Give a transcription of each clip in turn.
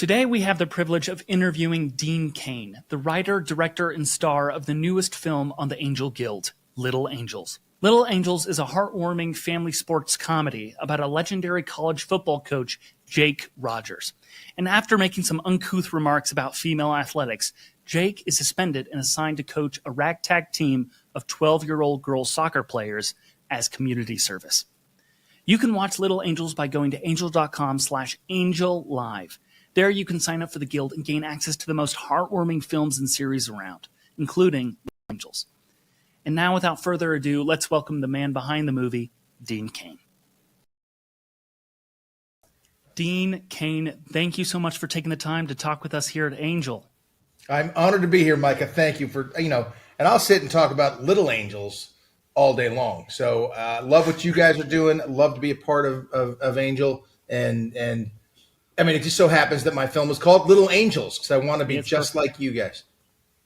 Today we have the privilege of interviewing Dean Cain, the writer, director, and star of the newest film on the Angel Guild, Little Angels. Little Angels is a heartwarming family sports comedy about a legendary college football coach, Jake Rogers. And after making some uncouth remarks about female athletics, Jake is suspended and assigned to coach a ragtag team of 12-year-old girls soccer players as community service. You can watch Little Angels by going to angel.com/angellive. There you can sign up for the Guild and gain access to the most heartwarming films and series around, including Little Angels. And now, without further ado, let's welcome the man behind the movie, Dean Cain. Dean Cain, thank you so much for taking the time to talk with us here at Angel. I'm honored to be here, Micah. Thank you for, and I'll sit and talk about Little Angels all day long. So love what you guys are doing. Love to be a part of Angel. And I mean, it just so happens that my film is called Little Angels because I want to be just like you guys.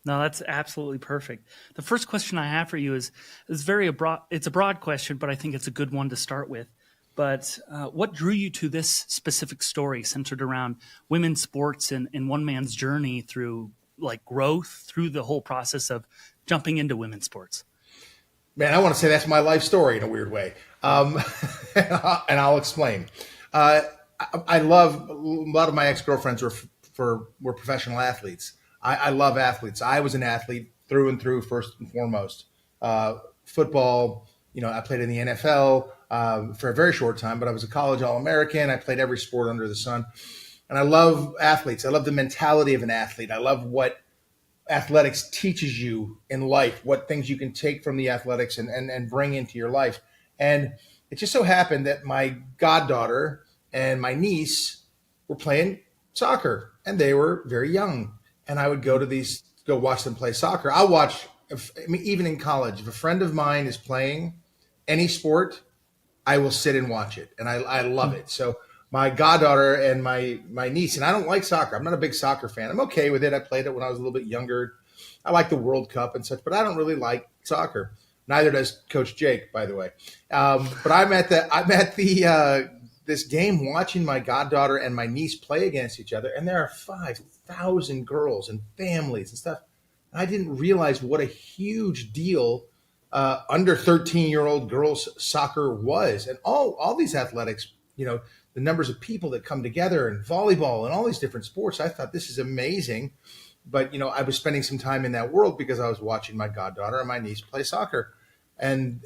No, that's absolutely perfect. The first question I have for you is very broad. It's a broad question, but I think it's a good one to start with. But what drew you to this specific story centered around women's sports and one man's journey through growth through the whole process of jumping into women's sports? Man, I want to say that's my life story in a weird way. And I'll explain. I love a lot of my ex-girlfriends were professional athletes. I love athletes. I was an athlete through and through, first and foremost. Football, I played in the NFL for a very short time, but I was a college All-American. I played every sport under the sun. And I love athletes. I love the mentality of an athlete. I love what athletics teaches you in life, what things you can take from the athletics and bring into your life. And it just so happened that my goddaughter and my niece were playing soccer, and they were very young. And I would go watch them play soccer. I'll watch, even in college, if a friend of mine is playing any sport, I will sit and watch it. And I love it. So my goddaughter and my niece, and I don't like soccer. I'm not a big soccer fan. I'm okay with it. I played it when I was a little bit younger. I like the World Cup and such, but I don't really like soccer. Neither does Coach Jake, by the way. But I'm at this game watching my goddaughter and my niece play against each other, and there are 5,000 girls and families and stuff. I didn't realize what a huge deal under 13-year-old girls soccer was, and all these athletics. The numbers of people that come together, and volleyball and all these different sports. I thought this is amazing, but I was spending some time in that world because I was watching my goddaughter and my niece play soccer, and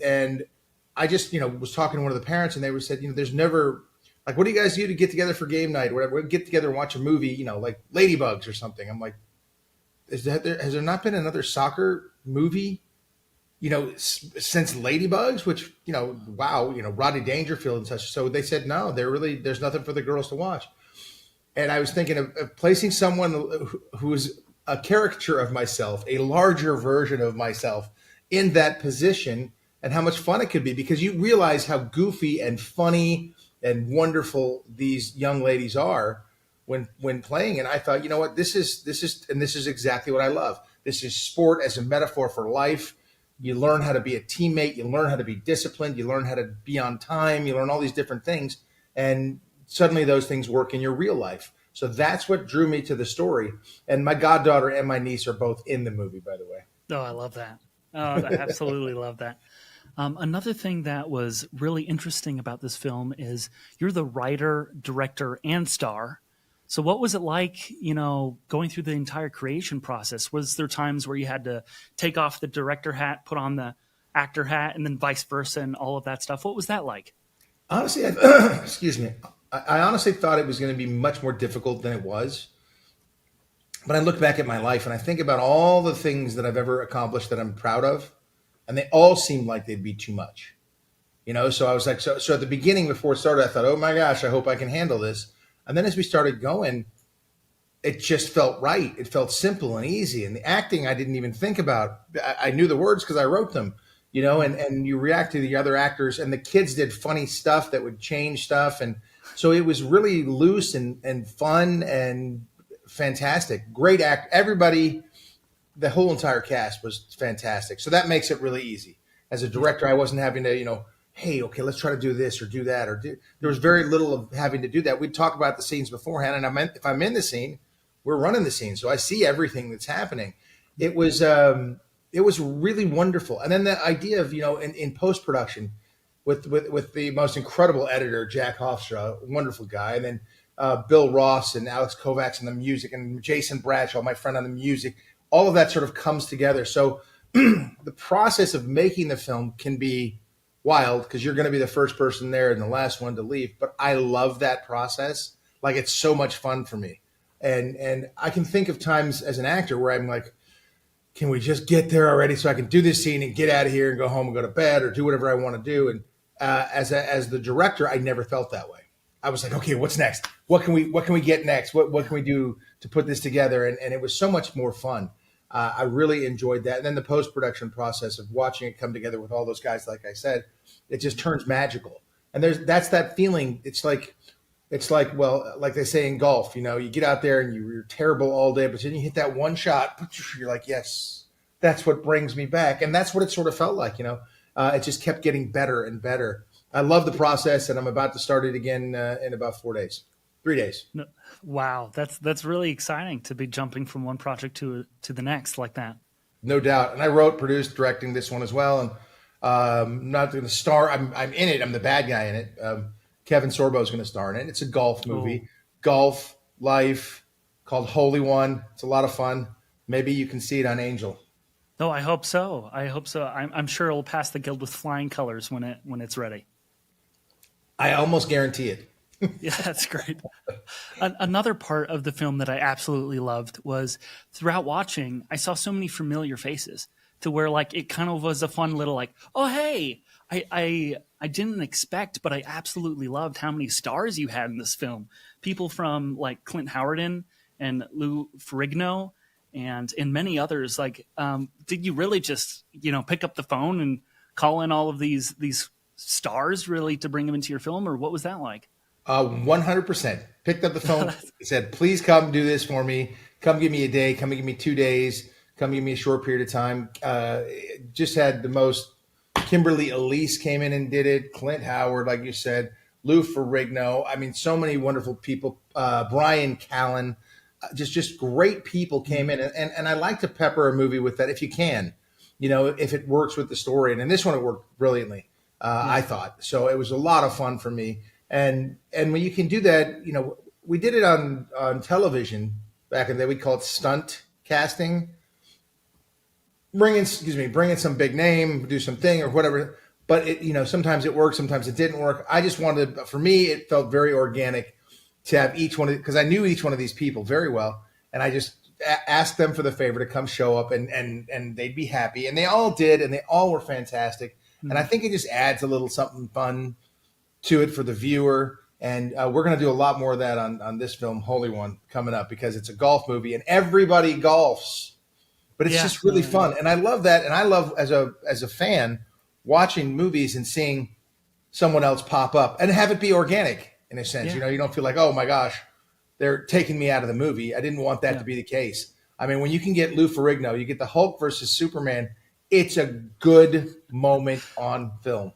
I just was talking to one of the parents, and they said there's never. Like, what do you guys do to get together for game night or whatever? We get together and watch a movie, like Ladybugs or something. I'm like, has there not been another soccer movie, since Ladybugs, which, wow, Rodney Dangerfield and such. So they said, no, there's nothing for the girls to watch. And I was thinking of placing someone who is a caricature of myself, a larger version of myself in that position, and how much fun it could be, because you realize how goofy and funny and wonderful these young ladies are when playing. And I thought, what, this is exactly what I love. This is sport as a metaphor for life. You learn how to be a teammate. You learn how to be disciplined. You learn how to be on time. You learn all these different things. And suddenly those things work in your real life. So that's what drew me to the story. And my goddaughter and my niece are both in the movie, by the way. Oh, I love that. Oh, I absolutely love that. Another thing that was really interesting about this film is you're the writer, director, and star. So what was it like, going through the entire creation process? Was there times where you had to take off the director hat, put on the actor hat, and then vice versa and all of that stuff? What was that like? Honestly, excuse me. I honestly thought it was going to be much more difficult than it was. But I look back at my life and I think about all the things that I've ever accomplished that I'm proud of. And they all seemed like they'd be too much, So I was like, so at the beginning, before it started, I thought, oh my gosh, I hope I can handle this. And then as we started going, it just felt right. It felt simple and easy. And the acting, I didn't even think about. I knew the words because I wrote them, and you react to the other actors, and the kids did funny stuff that would change stuff. And so it was really loose and fun and fantastic. Great act. Everybody. The whole entire cast was fantastic. So that makes it really easy. As a director, I wasn't having to, hey, okay, let's try to do this or do that, there was very little of having to do that. We'd talk about the scenes beforehand, and if I'm in the scene, we're running the scene, so I see everything that's happening. It was really wonderful. And then the idea of, in post production, with the most incredible editor, Jack Hofstra, wonderful guy, and then Bill Ross and Alex Kovacs on the music, and Jason Bradshaw, my friend, on the music. All of that sort of comes together. So the process of making the film can be wild because you're going to be the first person there and the last one to leave. But I love that process. Like, it's so much fun for me. And I can think of times as an actor where I'm like, can we just get there already so I can do this scene and get out of here and go home and go to bed or do whatever I want to do? And as the director, I never felt that way. I was like, okay, what's next? What can we get next? What can we do to put this together? And it was so much more fun. I really enjoyed that. And then the post-production process of watching it come together with all those guys, like I said, it just turns magical. And that's that feeling. It's like, well, like they say in golf, you get out there and you're terrible all day, but then you hit that one shot, you're like, yes, that's what brings me back. And that's what it sort of felt like, it just kept getting better and better. I love the process, and I'm about to start it again in about 3 days. No, wow, that's really exciting to be jumping from one project to the next like that. No doubt. And I wrote, produced, directing this one as well. And I'm not going to star. I'm in it. I'm the bad guy in it. Kevin Sorbo is going to star in it. It's a golf movie, golf, life, called Holy One. It's a lot of fun. Maybe you can see it on Angel. Oh, I hope so. I'm sure it'll pass the guild with flying colors when it's ready. I almost guarantee it. Yeah, that's great. Another part of the film that I absolutely loved was throughout watching, I saw so many familiar faces to where like it kind of was a fun little like, oh, hey, I didn't expect, but I absolutely loved how many stars you had in this film. People from like Clint Howerton and Lou Ferrigno and many others. Like, did you really just, pick up the phone and call in all of these stars really to bring them into your film, or what was that like? 100%. Picked up the phone, said, please come do this for me. Come give me a day. Come give me 2 days. Come give me a short period of time. Just had the most. Kimberly Elise came in and did it. Clint Howard, like you said. Lou Ferrigno. I mean, so many wonderful people. Brian Callen. Just great people came in. And I like to pepper a movie with that if you can. If it works with the story. And in this one, it worked brilliantly, I thought. So it was a lot of fun for me. And when you can do that, we did it on television back in the day. We call it stunt casting. Bring in some big name, do something or whatever. But sometimes it worked, sometimes it didn't work. I just wanted, for me, it felt very organic to have each one because I knew each one of these people very well, and I just asked them for the favor to come show up, and they'd be happy, and they all did, and they all were fantastic. Mm-hmm. And I think it just adds a little something fun to it for the viewer. And we're going to do a lot more of that on this film, Holy One, coming up because it's a golf movie and everybody golfs, but it's just really fun. And I love that. And I love as a fan watching movies and seeing someone else pop up and have it be organic in a sense. You don't feel like, oh my gosh, they're taking me out of the movie. I didn't want that to be the case. I mean, when you can get Lou Ferrigno, you get the Hulk versus Superman, it's a good moment on film.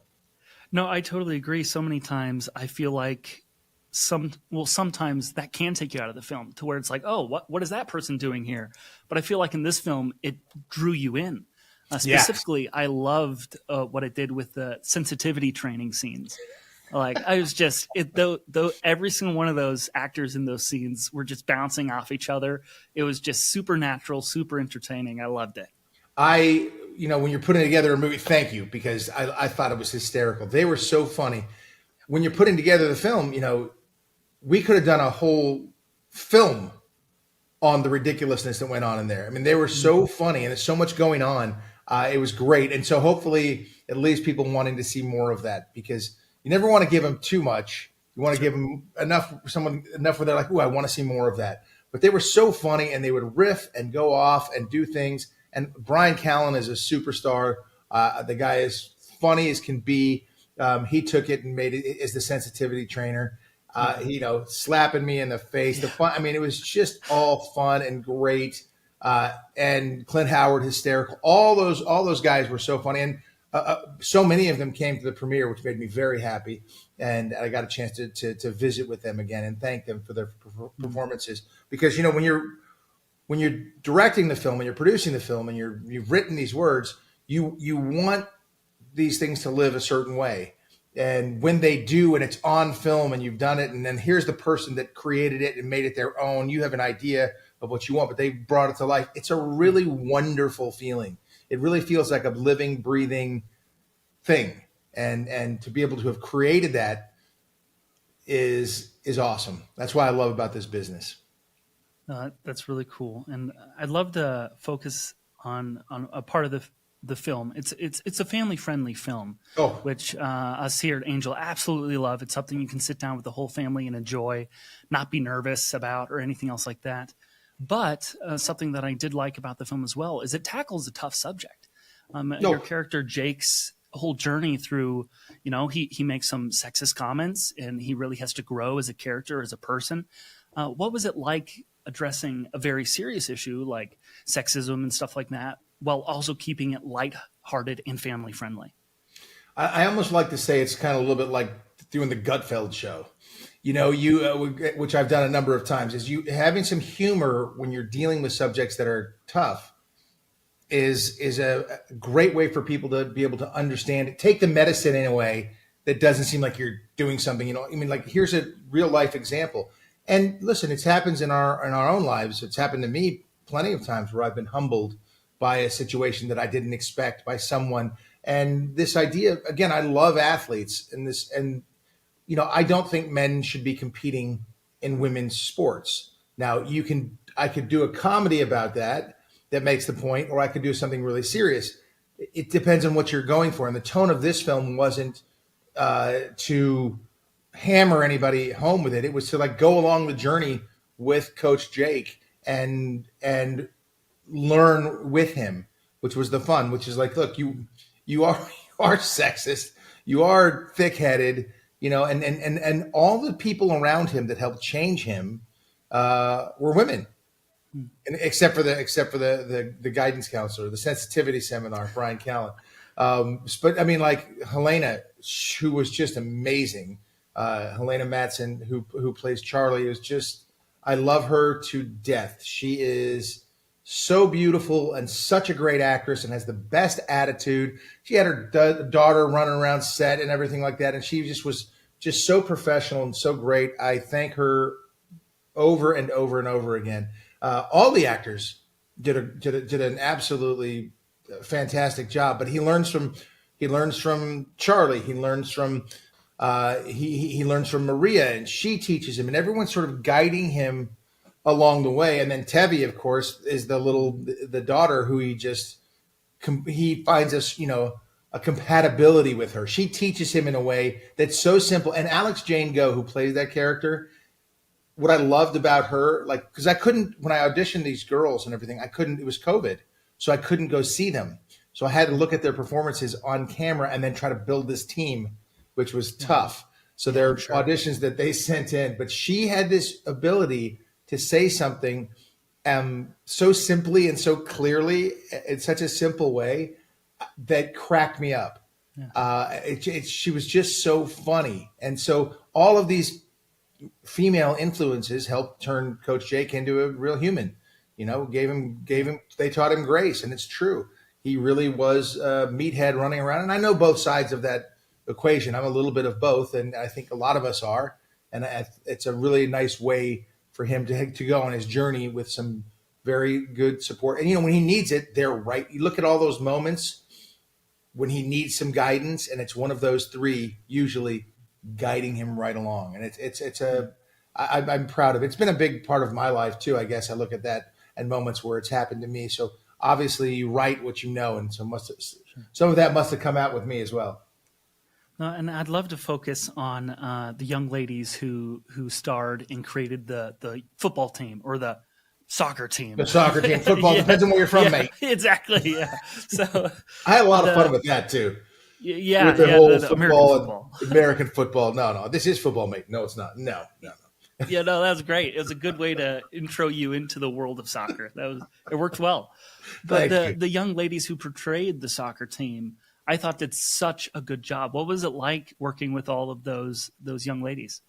No, I totally agree. So many times I feel like sometimes that can take you out of the film to where it's like, oh, what is that person doing here? But I feel like in this film, it drew you in. Specifically, I loved what it did with the sensitivity training scenes. Like I was just every single one of those actors in those scenes were just bouncing off each other. It was just super natural, super entertaining. I loved it. When you're putting together a movie, thank you, because I thought it was hysterical. They were so funny. When you're putting together the film, we could have done a whole film on the ridiculousness that went on in there. I mean, they were so funny and there's so much going on. It was great. And so hopefully it leaves people wanting to see more of that because you never want to give them too much. You want to give them enough where they're like, ooh, I want to see more of that. But they were so funny and they would riff and go off and do things. And Brian Callen is a superstar. The guy is funny as can be. He took it and made it as the sensitivity trainer. Slapping me in the face. The fun. I mean, it was just all fun and great. And Clint Howard, hysterical. All those guys were so funny. And So many of them came to the premiere, which made me very happy. And I got a chance to visit with them again and thank them for their performances. Because, when you're directing the film and you're producing the film and you've written these words, you want these things to live a certain way. And when they do, and it's on film and you've done it, and then here's the person that created it and made it their own, you have an idea of what you want, but they brought it to life. It's a really wonderful feeling. It really feels like a living, breathing thing. And to be able to have created that is awesome. That's why I love about this business. That's really cool, and I'd love to focus on a part of the film. It's a family friendly film, which us here at Angel absolutely love. It's something you can sit down with the whole family and enjoy, not be nervous about or anything else like that. But something that I did like about the film as well is it tackles a tough subject. Your character Jake's whole journey through, he makes some sexist comments, and he really has to grow as a character, as a person. What was it like addressing a very serious issue like sexism and stuff like that, while also keeping it lighthearted and family friendly? I almost like to say it's kind of a little bit like doing the Gutfeld show, which I've done a number of times, is you having some humor when you're dealing with subjects that are tough is a great way for people to be able to understand it, take the medicine in a way that doesn't seem like you're doing something, like here's a real life example. And listen, it happens in our own lives. It's happened to me plenty of times where I've been humbled by a situation that I didn't expect, by someone. And this idea, again, I love athletes and I don't think men should be competing in women's sports. Now I could do a comedy about that makes the point, or I could do something really serious. It depends on what you're going for. And the tone of this film wasn't to hammer anybody home with it. It was to go along the journey with Coach Jake and learn with him, which was the fun, which is look, you are sexist, you are thick-headed, and all the people around him that helped change him were women. And except for the guidance counselor, the sensitivity seminar, Brian Callen. But I mean, Helena, who was just amazing. Helena Matson, who plays Charlie, is just, I love her to death. She is so beautiful and such a great actress and has the best attitude. She had her daughter running around set and everything like that. And she just was just so professional and so great. I thank her over and over and over again. All the actors did an absolutely fantastic job, but he learns from Charlie. He learns from he learns from Maria, and she teaches him, and everyone's sort of guiding him along the way. And then Tevi, of course, is the daughter who he finds us, a compatibility with her. She teaches him in a way that's so simple. And Alex Jane Go, who plays that character, what I loved about her, because I couldn't, when I auditioned these girls and everything, it was COVID, so I couldn't go see them. So I had to look at their performances on camera and then try to build this team, which was tough. So there are auditions that they sent in, but she had this ability to say something so simply and so clearly in such a simple way that cracked me up. She was just so funny. And so all of these female influences helped turn Coach Jake into a real human, they taught him grace. And it's true. He really was a meathead running around. And I know both sides of that equation. I'm a little bit of both. And I think a lot of us are. And it's a really nice way for him to go on his journey with some very good support. And, when he needs it, they're right. You look at all those moments when he needs some guidance, and it's one of those three usually guiding him right along. And I'm proud of it. It's been a big part of my life too. I guess I look at that and moments where it's happened to me. So obviously you write what you know. And so some of that must have come out with me as well. And I'd love to focus on the young ladies who starred and created the football team or the soccer team. The soccer team, football, depends on where you're from, mate. Exactly, yeah. So I had a lot of fun with that too. Yeah, with the whole the football, American football. No, this is football, mate. No, it's not. No. Yeah, no, that was great. It was a good way to intro you into the world of soccer. It worked well. But the young ladies who portrayed the soccer team, I thought did such a good job. What was it like working with all of those young ladies?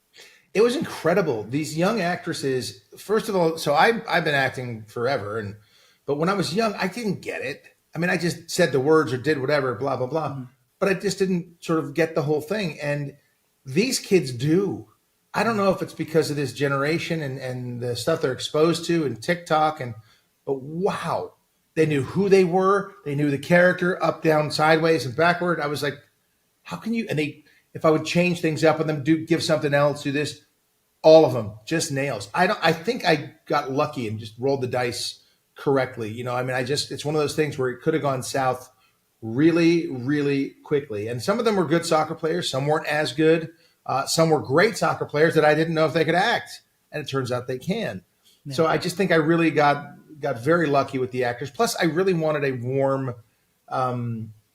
It was incredible. These young actresses, first of all, so I've been acting forever, but when I was young, I didn't get it. I mean, I just said the words or did whatever, blah blah blah, Mm-hmm. but I just didn't sort of get the whole thing. And these kids do. I don't know if it's because of this generation and the stuff they're exposed to and TikTok but wow, they knew who they were. They knew the character up, down, sideways, and backward. I was like, how can you? And if I would change things up with them, give something else, do this, all of them just nails. I think I got lucky and just rolled the dice correctly. I mean, it's one of those things where it could have gone south really, really quickly. And some of them were good soccer players. Some weren't as good. Some were great soccer players that I didn't know if they could act. And it turns out they can. Yeah. So I just think I really got very lucky with the actors. Plus, I really wanted a warm,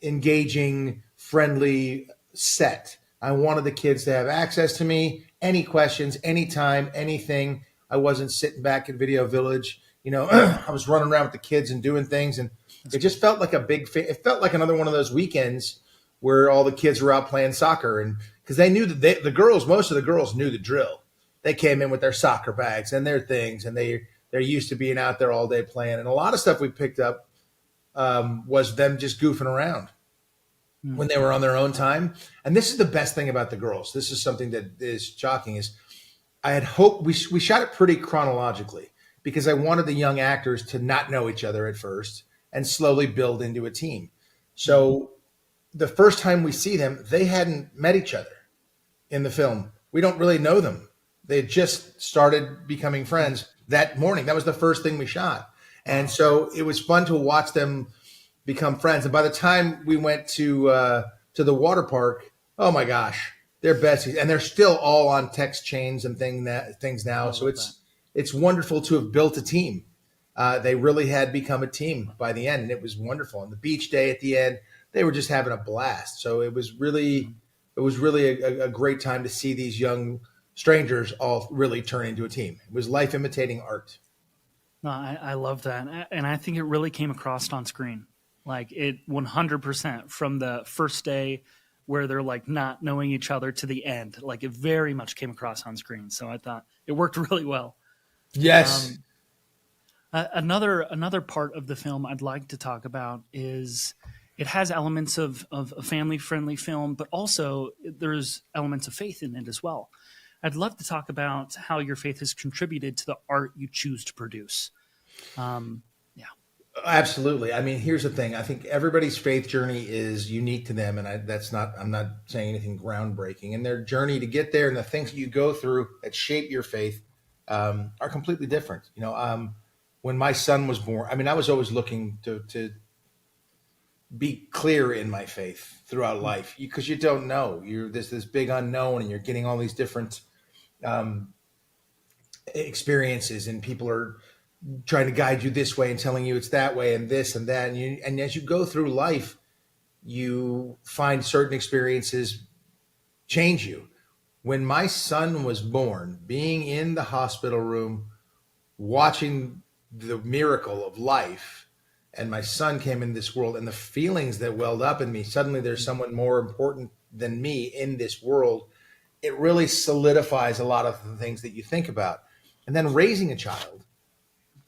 engaging, friendly set. I wanted the kids to have access to me, any questions, anytime, anything. I wasn't sitting back at Video Village. I was running around with the kids and doing things. And it just felt like it felt like another one of those weekends where all the kids were out playing soccer. And because they knew that most of the girls knew the drill. They came in with their soccer bags and their things, and they're used to being out there all day playing. And a lot of stuff we picked up was them just goofing around when they were on their own time. And this is the best thing about the girls. This is something that is shocking. Is I had hoped we shot it pretty chronologically because I wanted the young actors to not know each other at first and slowly build into a team. So the first time we see them, they hadn't met each other in the film. We don't really know them. They had just started becoming friends that morning. That was the first thing we shot. And so it was fun to watch them become friends. And by the time we went to the water park, oh my gosh, they're besties. And they're still all on text chains and things now. So it's wonderful to have built a team. They really had become a team by the end, and it was wonderful. And the beach day at the end, they were just having a blast. So it was really a great time to see these young strangers all really turn into a team. It was life imitating art. No, I love that. And I think it really came across on screen. Like it 100% from the first day where they're like not knowing each other to the end. Like it very much came across on screen. So I thought it worked really well. Yes. Another part of the film I'd like to talk about is it has elements of a family-friendly film, but also there's elements of faith in it as well. I'd love to talk about how your faith has contributed to the art you choose to produce. Absolutely. I mean, here's the thing. I think everybody's faith journey is unique to them. And I'm not saying anything groundbreaking. And their journey to get there and the things that you go through that shape your faith are completely different. When my son was born, I mean, I was always looking to be clear in my faith throughout life because you don't know. There's this big unknown and you're getting all these different experiences and people are trying to guide you this way and telling you it's that way and this and that. And as you go through life, you find certain experiences change you. When my son was born, being in the hospital room, watching the miracle of life, and my son came in this world and the feelings that welled up in me, suddenly there's someone more important than me in this world. It really solidifies a lot of the things that you think about. And then raising a child,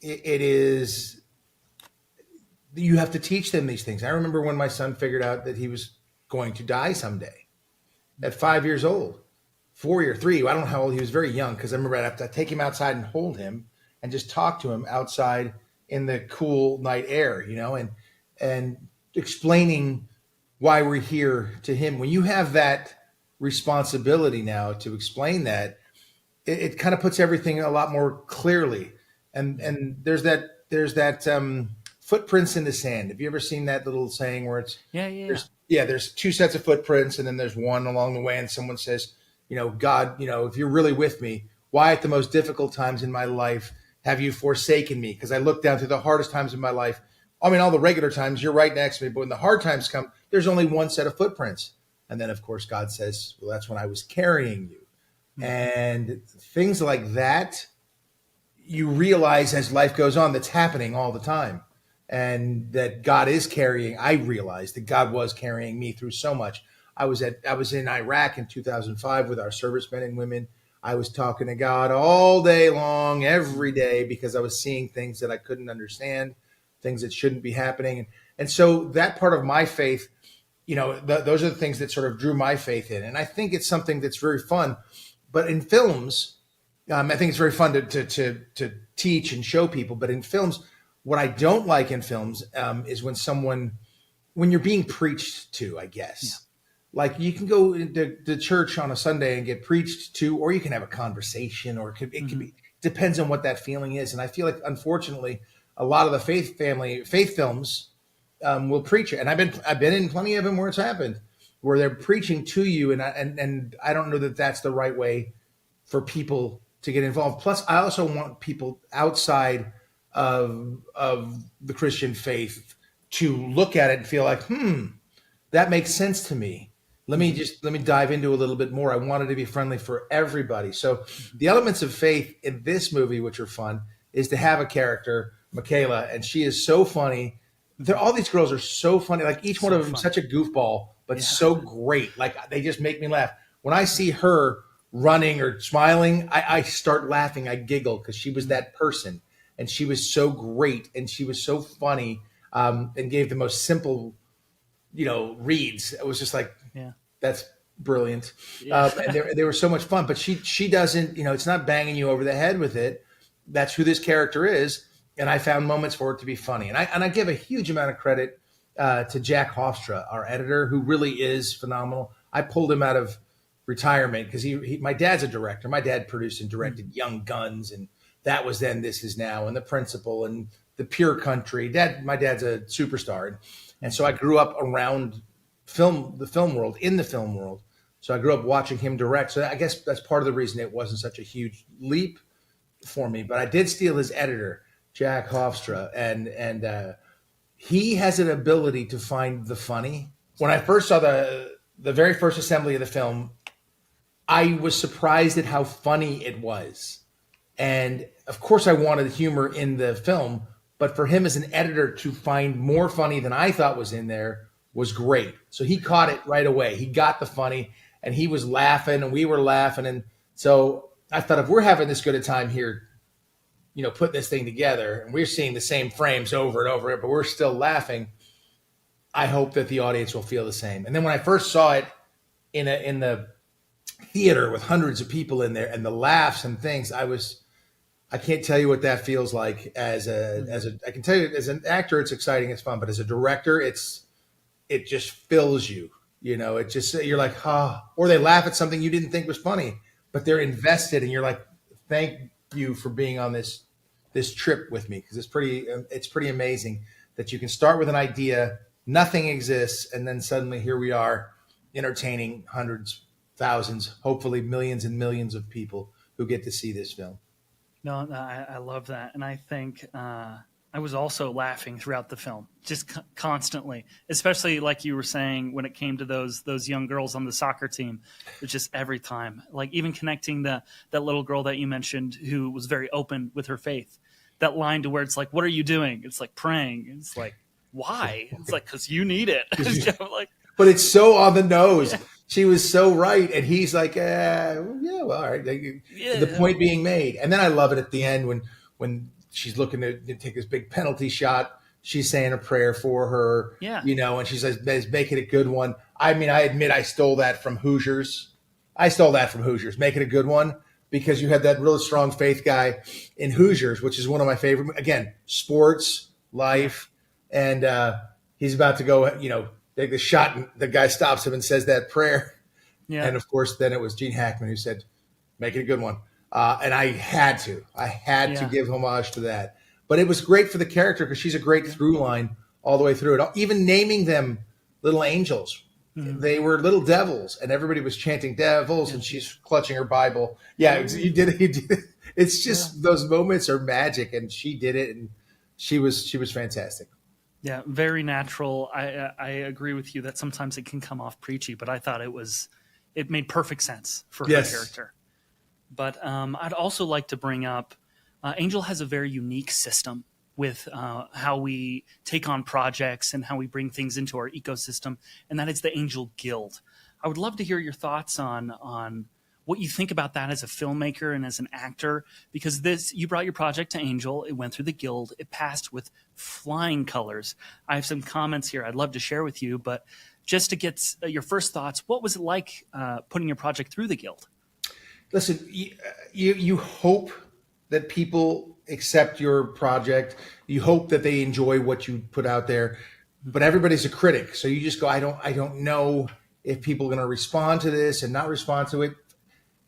it is, you have to teach them these things. I remember when my son figured out that he was going to die someday at 5 years old, 4 or 3. I don't know how old he was, very young. Cause I remember I'd have to take him outside and hold him and just talk to him outside in the cool night air, and explaining why we're here to him. When you have that responsibility now to explain that, it kind of puts everything a lot more clearly. And there's that footprints in the sand. Have you ever seen that little saying where it's there's 2 sets of footprints and then there's one along the way and someone says, God, if you're really with me, why at the most difficult times in my life have you forsaken me? Because I look down through the hardest times in my life. I mean, all the regular times you're right next to me, but when the hard times come, there's only one set of footprints. And then of course God says, well, that's when I was carrying you. Mm-hmm. And things like that, you realize as life goes on, that's happening all the time. and that God is carrying. I realized that God was carrying me through so much. I was in Iraq in 2005 with our servicemen and women. I was talking to God all day long, every day, because I was seeing things that I couldn't understand, things that shouldn't be happening. And so that part of my faith, those are the things that sort of drew my faith in. And I think it's something that's very fun. But in films, I think it's very fun to teach and show people. But in films, what I don't like in films is when you're being preached to, I guess. Yeah. Like you can go to church on a Sunday and get preached to, or you can have a conversation, or it could be, depends on what that feeling is. And I feel like, unfortunately, a lot of the faith films will preach it. And I've been in plenty of them where it's happened, where they're preaching to you. And I don't know that that's the right way for people to get involved. Plus, I also want people outside of the Christian faith to look at it and feel like, that makes sense to me. Let me dive into a little bit more. I want it to be friendly for everybody. So the elements of faith in this movie, which are fun, is to have a character, Michaela, and she is so funny. All these girls are so funny. Like each one of them is such a goofball, but so great. Like they just make me laugh. When I see her running or smiling, I start laughing. I giggle because she was that person, and she was so great, and she was so funny, and gave the most simple, reads. It was just like, that's brilliant. And they were so much fun, but she doesn't, it's not banging you over the head with it. That's who this character is. And I found moments for it to be funny. And I give a huge amount of credit to Jack Hofstra, our editor, who really is phenomenal. I pulled him out of retirement because my dad's a director. My dad produced and directed Young Guns, and that was Then, This Is Now, and The Principal, and The Pure Country. My dad's a superstar. And so I grew up around the film world. So I grew up watching him direct. So I guess that's part of the reason it wasn't such a huge leap for me. But I did steal his editor, Jack Hofstra, and he has an ability to find the funny. When I first saw the very first assembly of the film, I was surprised at how funny it was. And of course I wanted humor in the film, but for him as an editor to find more funny than I thought was in there was great. So he caught it right away. He got the funny, and he was laughing, and we were laughing. And so I thought, if we're having this good a time here, putting this thing together, and we're seeing the same frames over and over, but we're still laughing, I hope that the audience will feel the same. And then when I first saw it in the theater with hundreds of people in there and the laughs and things, I can't tell you what that feels like I can tell you as an actor, it's exciting, it's fun, but as a director, it just fills you, it just, you're like, or they laugh at something you didn't think was funny, but they're invested, and you're like, thank you for being on this trip with me. Cause it's pretty amazing that you can start with an idea, nothing exists. And then suddenly here we are entertaining hundreds, thousands, hopefully millions and millions of people who get to see this film. No, I love that. And I think I was also laughing throughout the film, just constantly, especially like you were saying, when it came to those young girls on the soccer team. It's just every time, like even connecting that little girl that you mentioned who was very open with her faith, that line to where it's like, what are you doing? It's like praying. It's like, why? It's like, because you need it. Like, but it's so on the nose. Yeah. She was so right. And he's like, well, all right. The point being made. And then I love it at the end when she's looking to take this big penalty shot. She's saying a prayer for her, and she says, make it a good one. I mean, I admit I stole that from Hoosiers. Make it a good one, because you had that really strong faith guy in Hoosiers, which is one of my favorite, again, sports, life. And he's about to go, take the shot, and the guy stops him and says that prayer. Yeah. And of course, then it was Gene Hackman who said, make it a good one. And I had to give homage to that. But it was great for the character, because she's a great through line all the way through it. Even naming them little angels. Mm-hmm. They were little devils, and everybody was chanting devils, and she's clutching her Bible. Yeah, you did it. It's just those moments are magic, and she did it, and she was fantastic. Yeah, very natural. I agree with you that sometimes it can come off preachy, but I thought it made perfect sense for her character. But I'd also like to bring up, Angel has a very unique system with how we take on projects and how we bring things into our ecosystem, and that is the Angel Guild. I would love to hear your thoughts on what you think about that as a filmmaker and as an actor, because you brought your project to Angel, it went through the Guild, it passed with flying colors. I have some comments here I'd love to share with you, but just to get your first thoughts, what was it like putting your project through the Guild? Listen, you hope that people accept your project. You hope that they enjoy what you put out there, but everybody's a critic. So you just go, I don't know if people are going to respond to this and not respond to it.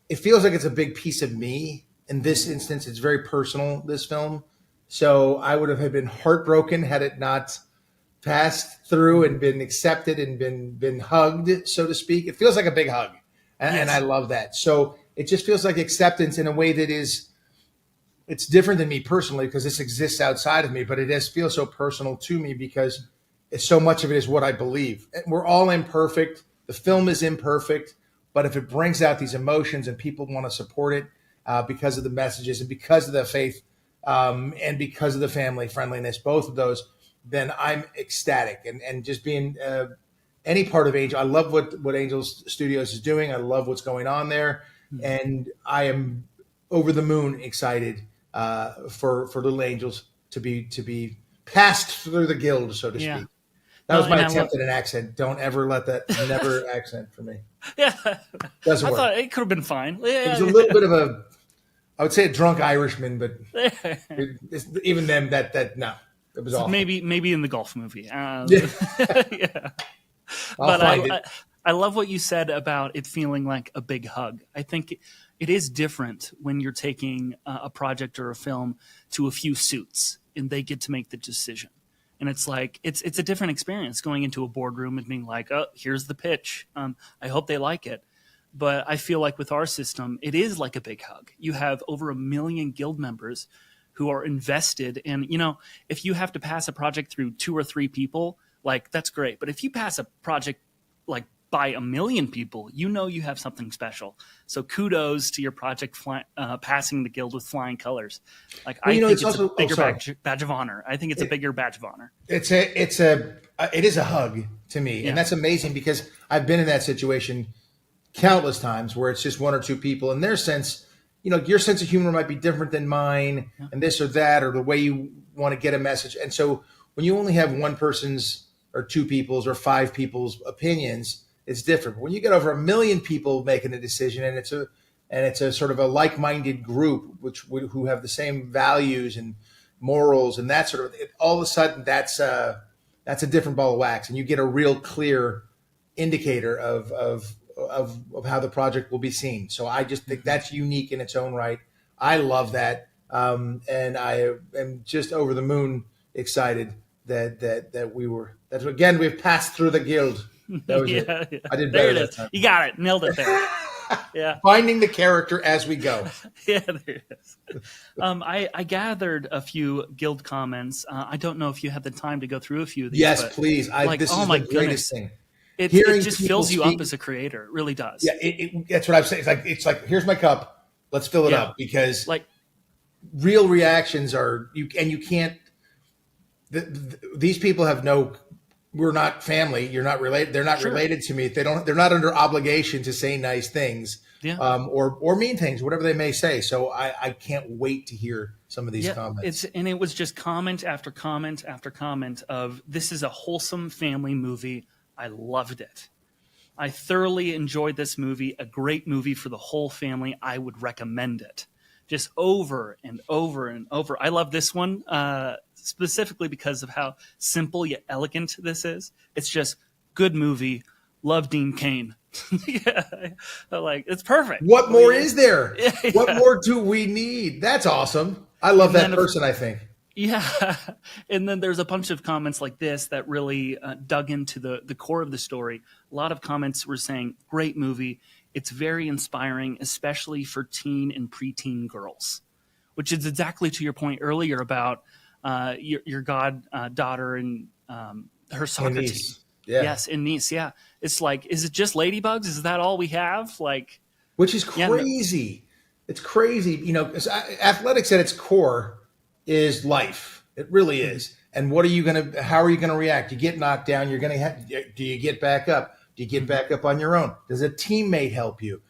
It feels like it's a big piece of me. In this instance, it's very personal, this film. So I would have been heartbroken had it not passed through and been accepted and been hugged, so to speak. It feels like a big hug. And I love that. So it just feels like acceptance in a way that it's different than me personally, because this exists outside of me, but it feels so personal to me because so much of it is what I believe. And we're all imperfect. The film is imperfect. But if it brings out these emotions and people want to support it because of the messages and because of the faith and because of the family friendliness, both of those, then I'm ecstatic. And just being any part of Angel, I love what Angel Studios is doing. I love what's going on there. And I am over the moon excited for Little Angels to be passed through the Guild, so to speak. That was my attempt at an accent. Don't ever let that never accent for me. Yeah. Doesn't work. I thought it could have been fine. It was a little bit of I would say a drunk Irishman, but even them, no, it was awful. Maybe in the golf movie. Yeah. But I love what you said about it feeling like a big hug. I think it is different when you're taking a project or a film to a few suits and they get to make the decision. And it's like, it's a different experience going into a boardroom and being like, oh, here's the pitch. I hope they like it. But I feel like with our system, it is like a big hug. You have over 1 million Guild members who are invested. And, if you have to pass a project through 2 or 3 people, like, that's great. But if you pass a project like by 1 million people, you have something special. So kudos to your project passing the Guild with flying colors. Like, I think it's also a bigger badge of honor. I think it's a bigger badge of honor. It is a hug to me, and that's amazing because I've been in that situation countless times where it's just 1 or 2 people, and their sense, your sense of humor might be different than mine, and this or that, or the way you want to get a message. And so when you only have one person's or 2 people's or 5 people's opinions, it's different. But when you get over 1 million people making a decision, and it's a sort of a like-minded group who have the same values and morals and that sort of, all of a sudden that's a different ball of wax, and you get a real clear indicator of how the project will be seen. So I just think that's unique in its own right. I love that, and I am just over the moon excited that we've passed through the Guild. That was it. Yeah. I did better that time. You got it. Nailed it there. Yeah. Finding the character as we go. Yeah, there it is. I gathered a few Guild comments. I don't know if you had the time to go through a few of these. Yes, please. This is the greatest thing. It just fills you up as a creator. It really does. Yeah, that's what I'm saying. It's like here's my cup. Let's fill it up, because real reactions are you can't. These people have no. We're not family. You're not related. They're not related to me. They're not under obligation to say nice things, or mean things, whatever they may say. So I can't wait to hear some of these comments. It was just comment after comment after comment of, this is a wholesome family movie. I loved it. I thoroughly enjoyed this movie. A great movie for the whole family. I would recommend it. Just over and over and over. I love this one specifically because of how simple yet elegant this is. It's just good movie. Love Dean Cain. It's perfect. What more is there? Yeah. What more do we need? That's awesome. I love that person, I think. Yeah. And then there's a bunch of comments like this that really dug into the core of the story. A lot of comments were saying, great movie. It's very inspiring, especially for teen and preteen girls, which is exactly to your point earlier about your goddaughter and her soccer team. Yeah. Yes, in Nice. Yeah. It's like, is it just ladybugs? Is that all we have? Which is crazy. It's crazy. Athletics at its core is life. It really is. And how are you going to react? You get knocked down. Do you get back up? Do you get back up on your own? Does a teammate help you?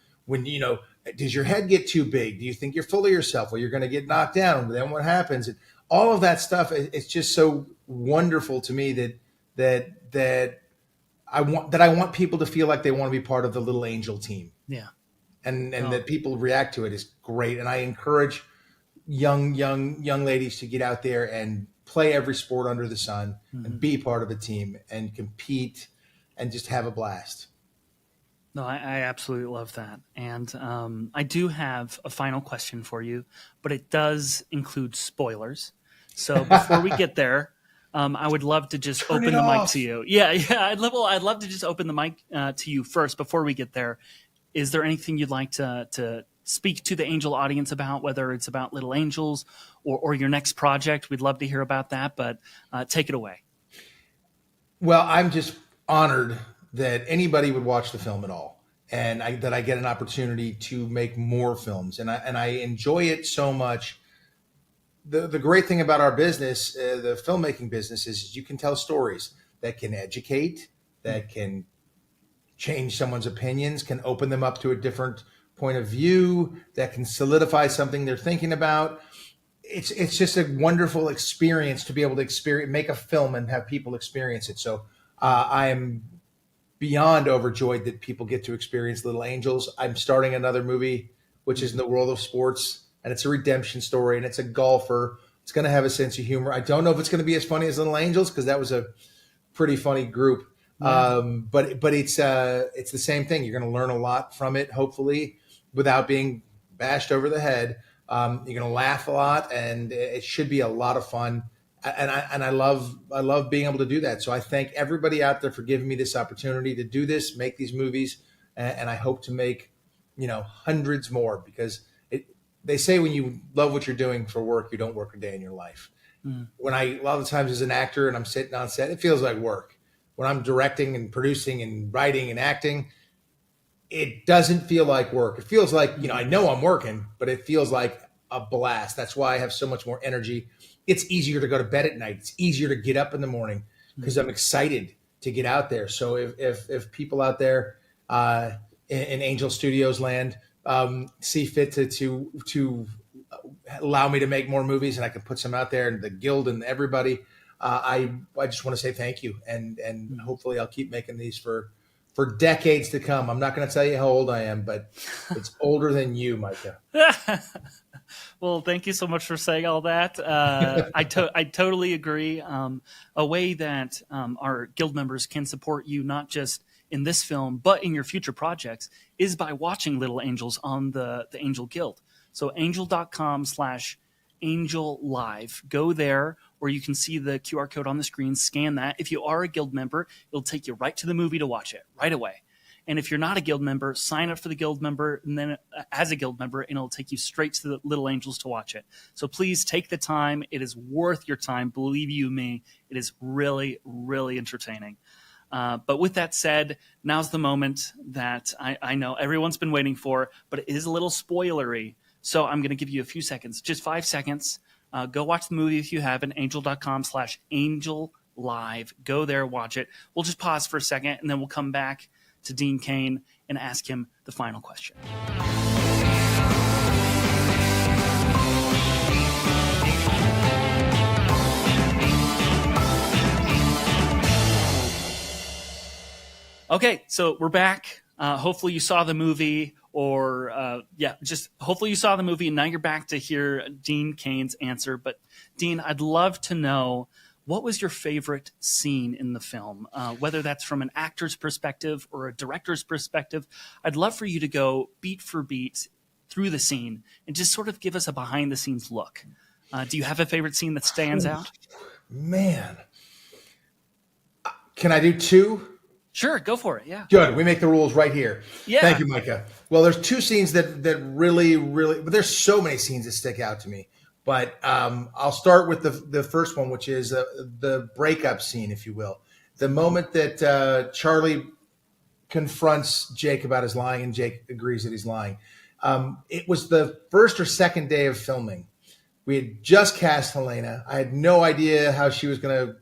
Does your head get too big? Do you think you're full of yourself? Well, you're going to get knocked down. And then what happens? And all of that stuff, it's just so wonderful to me that I want people to feel like they want to be part of the Little Angel team. Yeah. And that people react to it is great. And I encourage young ladies to get out there and play every sport under the sun and be part of a team and compete and just have a blast. No, I absolutely love that. And I do have a final question for you, but it does include spoilers. So before we get there, I would love to just open the mic to you. Yeah. I'd love to just open the mic to you first before we get there. Is there anything you'd like to speak to the Angel audience about, whether it's about Little Angels or your next project? We'd love to hear about that, but take it away. Well, I'm just honored that anybody would watch the film at all, and that I get an opportunity to make more films, and I enjoy it so much. The great thing about our business, the filmmaking business, is you can tell stories that can educate, that can change someone's opinions, can open them up to a different point of view, that can solidify something they're thinking about. It's just a wonderful experience to be able to make a film and have people experience it. So I am beyond overjoyed that people get to experience Little Angels. I'm starting another movie, which is in the world of sports, and it's a redemption story, and it's a golfer. It's going to have a sense of humor. I don't know if it's going to be as funny as Little Angels, because that was a pretty funny group. Yeah. But it's the same thing. You're going to learn a lot from it, hopefully, without being bashed over the head. You're going to laugh a lot, and it should be a lot of fun. And I love being able to do that. So I thank everybody out there for giving me this opportunity to do this, make these movies, and I hope to make hundreds more, because they say when you love what you're doing for work, you don't work a day in your life. When a lot of the times as an actor and I'm sitting on set, it feels like work. When I'm directing and producing and writing and acting, it doesn't feel like work. It feels like, I know I'm working, but it feels like a blast. That's why I have so much more energy. It's easier to go to bed at night. It's easier to get up in the morning because I'm excited to get out there. So if people out there in Angel Studios land see fit to allow me to make more movies, and I can put some out there, and the guild and everybody, I just want to say thank you, and hopefully I'll keep making these for decades to come. I'm not going to tell you how old I am, but it's older than you, Micah. Well, thank you so much for saying all that. I totally agree. A way that our guild members can support you, not just in this film, but in your future projects, is by watching Little Angels on the Angel Guild. So angel.com/Angel Live. Go there, or you can see the QR code on the screen. Scan that. If you are a guild member, it'll take you right to the movie to watch it right away. And if you're not a guild member, sign up for the guild member, and then as a guild member, and it'll take you straight to the Little Angels to watch it. So please take the time. It is worth your time. Believe you me, it is really, really entertaining. But with that said, now's the moment that I know everyone's been waiting for, but it is a little spoilery. So I'm going to give you a few seconds, just 5 seconds. Go watch the movie if you haven't, angel.com/Angel Live. Go there, watch it. We'll just pause for a second, and then we'll come back to Dean Cain and ask him the final question. Okay, so we're back. Hopefully you saw the movie, just hopefully you saw the movie, and now you're back to hear Dean Cain's answer. But Dean, I'd love to know, what was your favorite scene in the film? Whether that's from an actor's perspective or a director's perspective, I'd love for you to go beat for beat through the scene and just sort of give us a behind the scenes look. Do you have a favorite scene that stands out? Man, can I do two? Sure, go for it. Yeah. Good. We make the rules right here. Yeah. Thank you, Micah. Well, there's two scenes that really, but there's so many scenes that stick out to me. But I'll start with the first one, which is the breakup scene, if you will. The moment that Charlie confronts Jake about his lying, and Jake agrees that he's lying. It was the first or second day of filming. We had just cast Helena. I had no idea how she was going to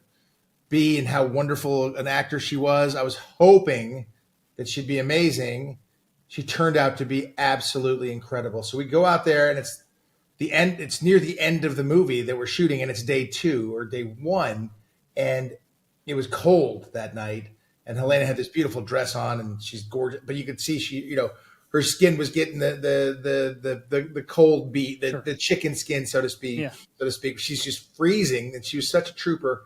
be and how wonderful an actor she was. I was hoping that she'd be amazing. She turned out to be absolutely incredible. So we go out there, and it's the end. It's near the end of the movie that we're shooting, and it's day 2 or day 1, and it was cold that night. And Helena had this beautiful dress on, and she's gorgeous. But you could see her skin was getting the cold beat, the chicken skin, so to speak. Yeah. She's just freezing, and she was such a trooper.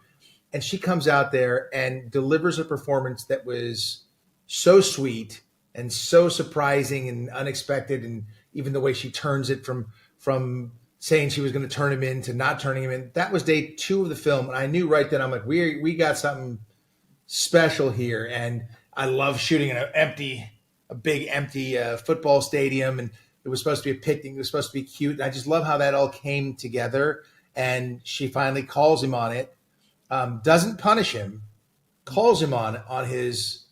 And she comes out there and delivers a performance that was so sweet and so surprising and unexpected. And even the way she turns it from saying she was going to turn him in to not turning him in. That was day 2 of the film. And I knew right then, I'm like, we got something special here. And I love shooting in a big empty football stadium. And it was supposed to be a picnic. It was supposed to be cute. And I just love how that all came together. And she finally calls him on it. Doesn't punish him, calls him on his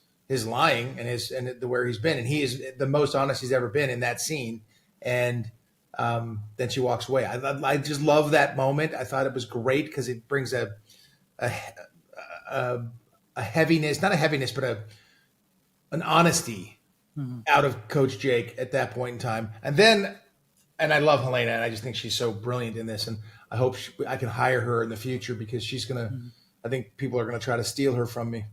lying and where he's been, and he is the most honest he's ever been in that scene. And then she walks away. I just love that moment. I thought it was great because it brings a heaviness, not a heaviness, but an honesty out of Coach Jake at that point in time. And I love Helena, and I just think she's so brilliant in this. And I hope I can hire her in the future because she's going to, I think people are going to try to steal her from me.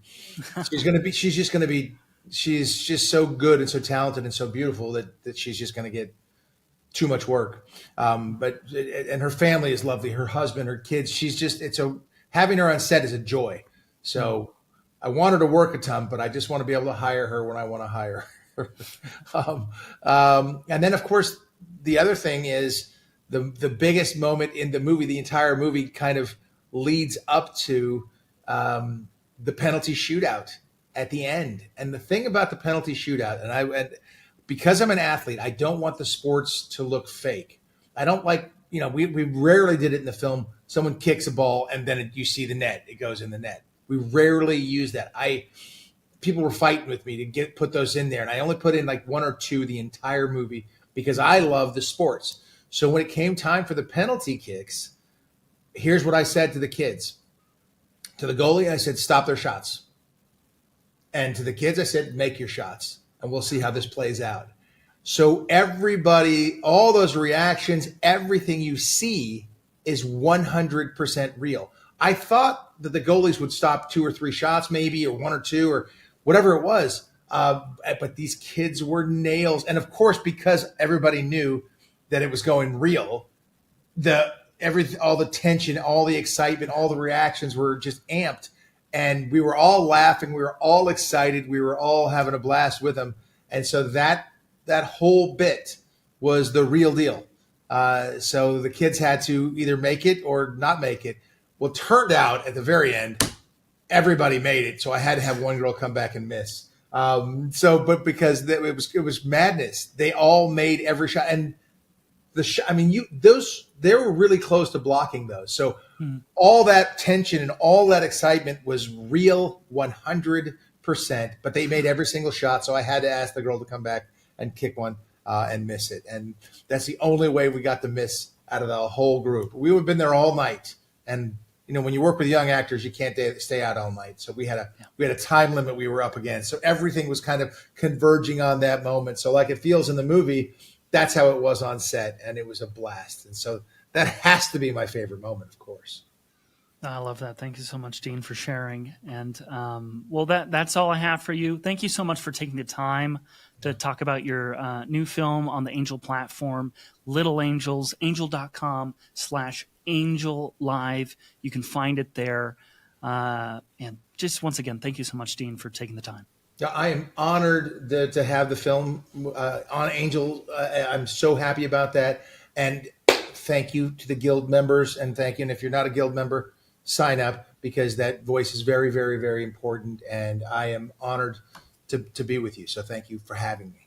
She's just so good and so talented and so beautiful that she's just going to get too much work. And her family is lovely. Her husband, her kids, having her on set is a joy. So I want her to work a ton, but I just want to be able to hire her when I want to hire her. And then of course, the other thing is the biggest moment in the movie, the entire movie kind of leads up to the penalty shootout at the end. And the thing about the penalty shootout, and because I'm an athlete, I don't want the sports to look fake. I don't like, we rarely did it in the film. Someone kicks a ball and then you see the net, it goes in the net. We rarely use that. People were fighting with me to put those in there. And I only put in like 1 or 2 the entire movie because I love the sports. So when it came time for the penalty kicks, here's what I said to the kids. To the goalie, I said, stop their shots. And to the kids, I said, make your shots, and we'll see how this plays out. So everybody, all those reactions, everything you see is 100% real. I thought that the goalies would stop 2 or 3 shots, maybe, or 1 or 2, or whatever it was. But these kids were nails. And of course, because everybody knew that it was going real, all the tension, all the excitement, all the reactions were just amped. And we were all laughing. We were all excited. We were all having a blast with them. And so that whole bit was the real deal. So the kids had to either make it or not make it. Well, it turned out at the very end, everybody made it. So I had to have one girl come back and miss. But because it was madness, they all made every shot. And they were really close to blocking those. So all that tension and all that excitement was real 100%, but they made every single shot. So I had to ask the girl to come back and kick one and miss it. And that's the only way we got the miss out of the whole group. We would have been there all night. And, when you work with young actors, you can't stay out all night. So we had a time limit we were up against. So everything was kind of converging on that moment. So like it feels in the movie, that's how it was on set, and it was a blast. And so that has to be my favorite moment, of course. I love that. Thank you so much, Dean, for sharing. And that's all I have for you. Thank you so much for taking the time to talk about your new film on the Angel platform, Little Angels, angel.com/Angel Live. You can find it there. And just once again, thank you so much, Dean, for taking the time. I am honored to have the film on Angel. I'm so happy about that. And thank you to the Guild members. And thank you. And if you're not a Guild member, sign up, because that voice is very, very, very important. And I am honored to be with you. So thank you for having me.